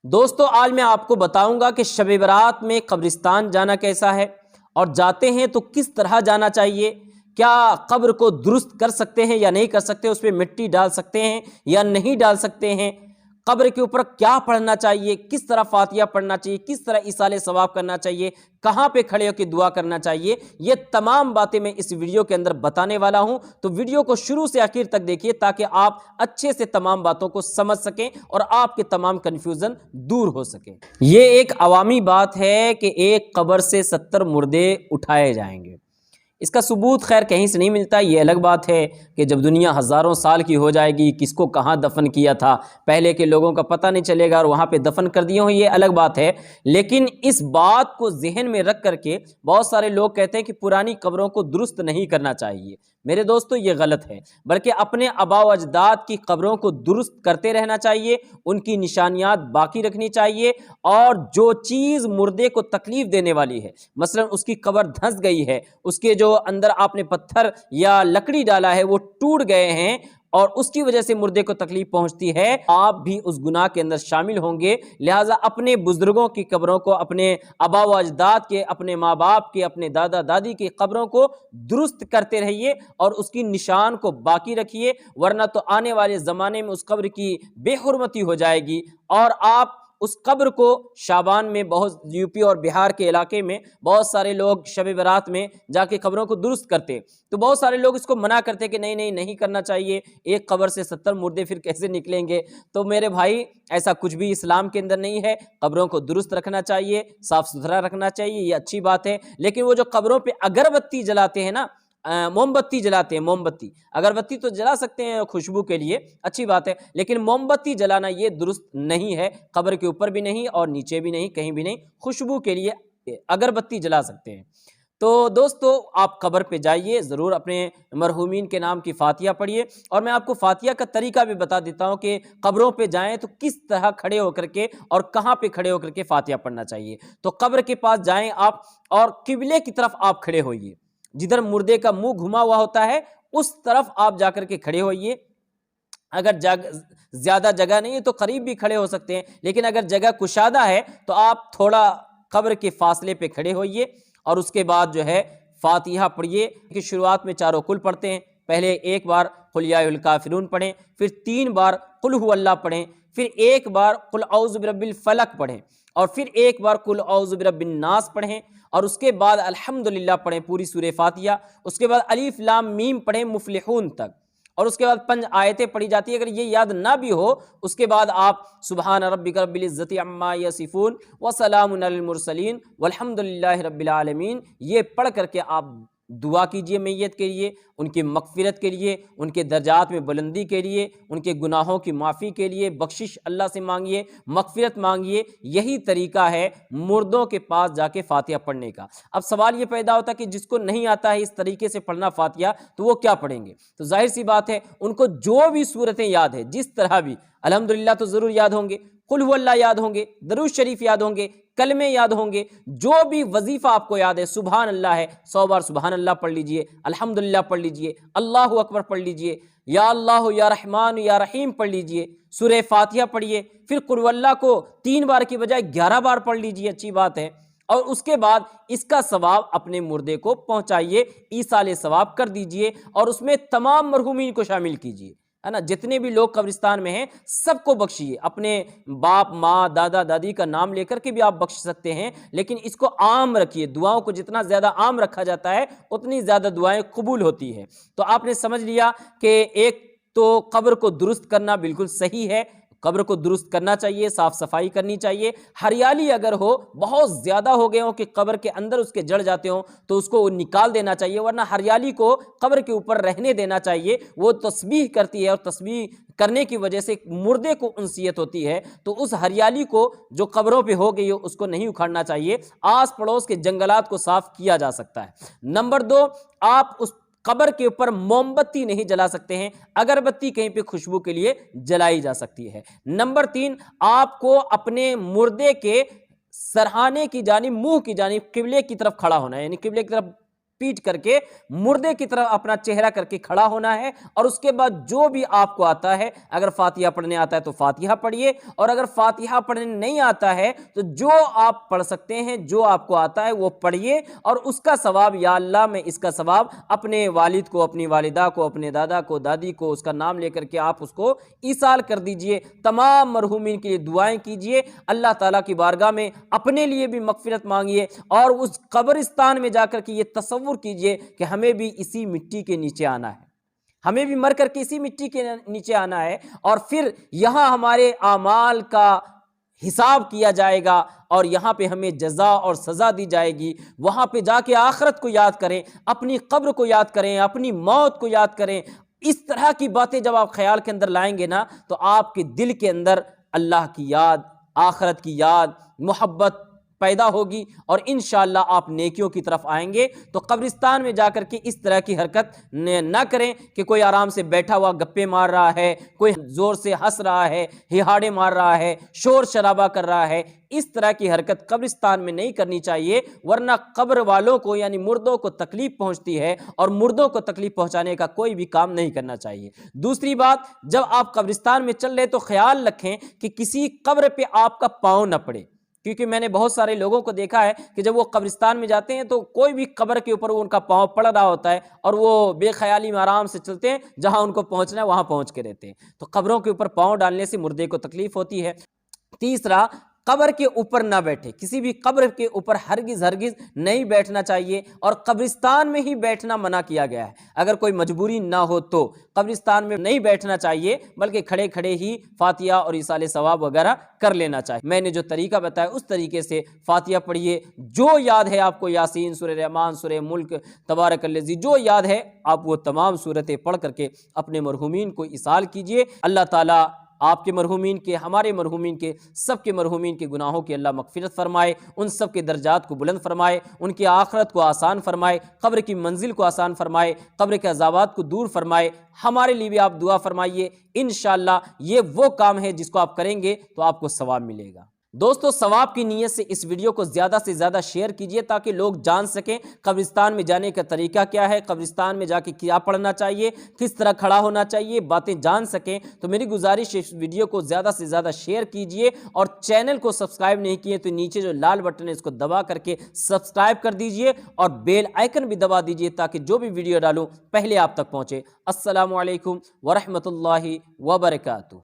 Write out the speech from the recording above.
دوستو آج میں آپ کو بتاؤں گا کہ شب برات میں قبرستان جانا کیسا ہے، اور جاتے ہیں تو کس طرح جانا چاہیے، کیا قبر کو درست کر سکتے ہیں یا نہیں کر سکتے، اس پہ مٹی ڈال سکتے ہیں یا نہیں ڈال سکتے ہیں، قبر کے اوپر کیا پڑھنا چاہیے، کس طرح فاتحہ پڑھنا چاہیے، کس طرح ایصال ثواب کرنا چاہیے، کہاں پہ کھڑے ہو کے دعا کرنا چاہیے، یہ تمام باتیں میں اس ویڈیو کے اندر بتانے والا ہوں۔ تو ویڈیو کو شروع سے آخر تک دیکھیے تاکہ آپ اچھے سے تمام باتوں کو سمجھ سکیں اور آپ کے تمام کنفیوژن دور ہو سکیں۔ یہ ایک عوامی بات ہے کہ ایک قبر سے 70 مردے اٹھائے جائیں گے، اس کا ثبوت خیر کہیں سے نہیں ملتا۔ یہ الگ بات ہے کہ جب دنیا ہزاروں سال کی ہو جائے گی، کس کو کہاں دفن کیا تھا پہلے کے لوگوں کا پتہ نہیں چلے گا اور وہاں پہ دفن کر دیے ہوں، یہ الگ بات ہے۔ لیکن اس بات کو ذہن میں رکھ کر کے بہت سارے لوگ کہتے ہیں کہ پرانی قبروں کو درست نہیں کرنا چاہیے۔ میرے دوستو یہ غلط ہے، بلکہ اپنے آباء و اجداد کی قبروں کو درست کرتے رہنا چاہیے، ان کی نشانیات باقی رکھنی چاہیے، اور جو چیز مردے کو تکلیف دینے والی ہے، مثلا اس کی قبر دھنس گئی ہے، اس کے جو اندر آپ نے پتھر یا لکڑی ڈالا ہے وہ ٹوٹ گئے ہیں اور اس کی وجہ سے مردے کو تکلیف پہنچتی ہے، آپ بھی اس گناہ کے اندر شامل ہوں گے۔ لہٰذا اپنے بزرگوں کی قبروں کو، اپنے آباء و اجداد کے، اپنے ماں باپ کے، اپنے دادا دادی کی قبروں کو درست کرتے رہیے اور اس کی نشان کو باقی رکھیے، ورنہ تو آنے والے زمانے میں اس قبر کی بے حرمتی ہو جائے گی، اور آپ اس قبر کو شعبان میں بہت یو پی اور بہار کے علاقے میں بہت سارے لوگ شب برات میں جا کے قبروں کو درست کرتے، تو بہت سارے لوگ اس کو منع کرتے کہ نہیں کرنا چاہیے، ایک قبر سے 70 مردے پھر کیسے نکلیں گے۔ تو میرے بھائی ایسا کچھ بھی اسلام کے اندر نہیں ہے، قبروں کو درست رکھنا چاہیے، صاف ستھرا رکھنا چاہیے، یہ اچھی بات ہے۔ لیکن وہ جو قبروں پہ اگربتی جلاتے ہیں نا، موم بتی جلاتے ہیں، موم بتی، اگربتی تو جلا سکتے ہیں خوشبو کے لیے، اچھی بات ہے، لیکن موم بتی جلانا یہ درست نہیں ہے، قبر کے اوپر بھی نہیں اور نیچے بھی نہیں، کہیں بھی نہیں، خوشبو کے لیے اگربتی جلا سکتے ہیں۔ تو دوستو آپ قبر پہ جائیے، ضرور اپنے مرحومین کے نام کی فاتحہ پڑھیے، اور میں آپ کو فاتحہ کا طریقہ بھی بتا دیتا ہوں کہ قبروں پہ جائیں تو کس طرح کھڑے ہو کر کے اور کہاں پہ کھڑے ہو کر کے فاتحہ پڑھنا چاہیے۔ تو قبر کے پاس جائیں آپ اور قبلے کی طرف آپ کھڑے ہوئیے، جدھر مردے کا منہ گھما ہوا ہوتا ہے اس طرف آپ جا کر کے کھڑے ہوئیے۔ اگر زیادہ جگہ نہیں ہے تو قریب بھی کھڑے ہو سکتے ہیں، لیکن اگر جگہ کشادہ ہے تو آپ تھوڑا قبر کے فاصلے پہ کھڑے ہوئیے، اور اس کے بعد جو ہے فاتحہ پڑھیے کہ شروعات میں چاروں کل پڑھتے ہیں، پہلے ایک بار قل یا ایھا الکافرون پڑھیں، پھر 3 بار قل ھو اللہ پڑھیں، پھر ایک بار قل اعوذ برب الفلق پڑھیں، اور پھر ایک بار قل اعوذ برب الناس پڑھیں، اور اس کے بعد الحمدللہ پڑھیں پوری سورہ فاتحہ، اس کے بعد الف لام میم پڑھیں مفلحون تک، اور اس کے بعد 5 آیتیں پڑھی جاتی ہیں۔ اگر یہ یاد نہ بھی ہو اس کے بعد آپ سبحان ربک رب العزت عما یصفون وسلام علی المرسلین والحمد للہ رب العالمین، یہ پڑھ کر کے آپ دعا کیجئے میت کے لیے، ان کی مغفرت کے لیے، ان کے درجات میں بلندی کے لیے، ان کے گناہوں کی معافی کے لیے، بخشش اللہ سے مانگیے، مغفرت مانگیے۔ یہی طریقہ ہے مردوں کے پاس جا کے فاتحہ پڑھنے کا۔ اب سوال یہ پیدا ہوتا ہے کہ جس کو نہیں آتا ہے اس طریقے سے پڑھنا فاتحہ تو وہ کیا پڑھیں گے؟ تو ظاہر سی بات ہے ان کو جو بھی صورتیں یاد ہے، جس طرح بھی، الحمدللہ تو ضرور یاد ہوں گے، قل ھو اللہ یاد ہوں گے، درود شریف یاد ہوں گے، کلمے یاد ہوں گے، جو بھی وظیفہ آپ کو یاد ہے، سبحان اللہ ہے 100 بار سبحان اللہ پڑھ لیجئے، الحمدللہ پڑھ لیجئے، اللہ اکبر پڑھ لیجئے، یا اللہ یا رحمان یا رحیم پڑھ لیجئے، سورہ فاتحہ پڑھیے، پھر قل ھو اللہ کو 3 بار کی بجائے 11 بار پڑھ لیجئے، اچھی بات ہے، اور اس کے بعد اس کا ثواب اپنے مردے کو پہنچائیے، ایصال ثواب کر دیجئے، اور اس میں تمام مرحومین کو شامل کیجئے، ہے نا، جتنے بھی لوگ قبرستان میں ہیں سب کو بخشیے، اپنے باپ ماں دادا دادی کا نام لے کر کے بھی آپ بخش سکتے ہیں، لیکن اس کو عام رکھیے، دعاؤں کو جتنا زیادہ عام رکھا جاتا ہے اتنی زیادہ دعائیں قبول ہوتی ہیں۔ تو آپ نے سمجھ لیا کہ ایک تو قبر کو درست کرنا بالکل صحیح ہے، قبر کو درست کرنا چاہیے، صاف صفائی کرنی چاہیے، ہریالی اگر ہو، بہت زیادہ ہو گئے ہوں کہ قبر کے اندر اس کے جڑ جاتے ہوں تو اس کو نکال دینا چاہیے، ورنہ ہریالی کو قبر کے اوپر رہنے دینا چاہیے، وہ تسبیح کرتی ہے اور تسبیح کرنے کی وجہ سے مردے کو انسیت ہوتی ہے، تو اس ہریالی کو جو قبروں پہ ہو گئی ہو اس کو نہیں اکھاڑنا چاہیے، آس پڑوس کے جنگلات کو صاف کیا جا سکتا ہے۔ نمبر 2، آپ اس قبر کے اوپر موم بتی نہیں جلا سکتے ہیں، اگربتی کہیں پہ خوشبو کے لیے جلائی جا سکتی ہے۔ نمبر 3، آپ کو اپنے مردے کے سرہانے کی جانب، منہ کی جانب، قبلے کی طرف کھڑا ہونا ہے، یعنی قبلے کی طرف پیٹ کر کے مردے کی طرح اپنا چہرہ کر کے کھڑا ہونا ہے، اور اس کے بعد جو بھی آپ کو آتا ہے، اگر فاتحہ پڑھنے آتا ہے تو فاتحہ پڑھیے، اور اگر فاتحہ پڑھنے نہیں آتا ہے تو جو آپ پڑھ سکتے ہیں، جو آپ کو آتا ہے وہ پڑھیے، اور اس کا ثواب، یا اللہ میں اس کا ثواب اپنے والد کو، اپنی والدہ کو، اپنے دادا کو، دادی کو، اس کا نام لے کر کے آپ اس کو ایصال کر دیجئے۔ تمام مرحومین کے لیے دعائیں کیجئے، اللہ تعالیٰ کی بارگاہ میں اپنے لیے بھی مغفرت مانگیے، اور اس قبرستان میں جا کر کے یہ تصور کیجئے کہ ہمیں بھی اسی مٹی کے نیچے آنا ہے، ہمیں بھی مر کر کے اسی مٹی کے نیچے آنا ہے، اور پھر یہاں ہمارے اعمال کا حساب کیا جائے گا، اور یہاں پہ ہمیں جزا اور سزا دی جائے گی۔ وہاں پہ جا کے آخرت کو یاد کریں، اپنی قبر کو یاد کریں، اپنی موت کو یاد کریں۔ اس طرح کی باتیں جب آپ خیال کے اندر لائیں گے نا، تو آپ کے دل کے اندر اللہ کی یاد، آخرت کی یاد، محبت پیدا ہوگی، اور انشاءاللہ آپ نیکیوں کی طرف آئیں گے۔ تو قبرستان میں جا کر کے اس طرح کی حرکت نہ کریں کہ کوئی آرام سے بیٹھا ہوا گپے مار رہا ہے، کوئی زور سے ہنس رہا ہے، ہہاڑے مار رہا ہے، شور شرابہ کر رہا ہے۔ اس طرح کی حرکت قبرستان میں نہیں کرنی چاہیے، ورنہ قبر والوں کو یعنی مردوں کو تکلیف پہنچتی ہے، اور مردوں کو تکلیف پہنچانے کا کوئی بھی کام نہیں کرنا چاہیے۔ دوسری بات، جب آپ قبرستان میں چل رہے تو خیال رکھیں کہ کسی قبر پہ آپ کا پاؤں نہ پڑے، کیونکہ میں نے بہت سارے لوگوں کو دیکھا ہے کہ جب وہ قبرستان میں جاتے ہیں تو کوئی بھی قبر کے اوپر ان کا پاؤں پڑ رہا ہوتا ہے، اور وہ بے خیالی میں آرام سے چلتے ہیں، جہاں ان کو پہنچنا ہے وہاں پہنچ کے رہتے ہیں۔ تو قبروں کے اوپر پاؤں ڈالنے سے مردے کو تکلیف ہوتی ہے۔ تیسرا، قبر کے اوپر نہ بیٹھے، کسی بھی قبر کے اوپر ہرگز نہیں بیٹھنا چاہیے، اور قبرستان میں ہی بیٹھنا منع کیا گیا ہے۔ اگر کوئی مجبوری نہ ہو تو قبرستان میں نہیں بیٹھنا چاہیے، بلکہ کھڑے کھڑے ہی فاتحہ اور ایصال ثواب وغیرہ کر لینا چاہیے۔ میں نے جو طریقہ بتایا اس طریقے سے فاتحہ پڑھیے، جو یاد ہے آپ کو، یاسین، سورہ رحمان، سورہ ملک، تبارک الذی، جو یاد ہے آپ وہ تمام سورتیں پڑھ کر کے اپنے مرحومین کو ایصال کیجئے۔ اللہ تعالیٰ آپ کے مرحومین کے، ہمارے مرحومین کے، سب کے مرحومین کے گناہوں کی اللہ مغفرت فرمائے، ان سب کے درجات کو بلند فرمائے، ان کی آخرت کو آسان فرمائے، قبر کی منزل کو آسان فرمائے، قبر کے عذابات کو دور فرمائے۔ ہمارے لیے بھی آپ دعا فرمائیے، انشاءاللہ یہ وہ کام ہے جس کو آپ کریں گے تو آپ کو ثواب ملے گا۔ دوستو، ثواب کی نیت سے اس ویڈیو کو زیادہ سے زیادہ شیئر کیجئے، تاکہ لوگ جان سکیں قبرستان میں جانے کا طریقہ کیا ہے، قبرستان میں جا کے کیا پڑھنا چاہیے، کس طرح کھڑا ہونا چاہیے، باتیں جان سکیں۔ تو میری گزارش ہے اس ویڈیو کو زیادہ سے زیادہ شیئر کیجئے، اور چینل کو سبسکرائب نہیں کیے تو نیچے جو لال بٹن ہے اس کو دبا کر کے سبسکرائب کر دیجئے، اور بیل آئیکن بھی دبا دیجئے تاکہ جو بھی ویڈیو ڈالوں پہلے آپ تک پہنچے۔ السلام علیکم ورحمۃ اللہ وبرکاتہ۔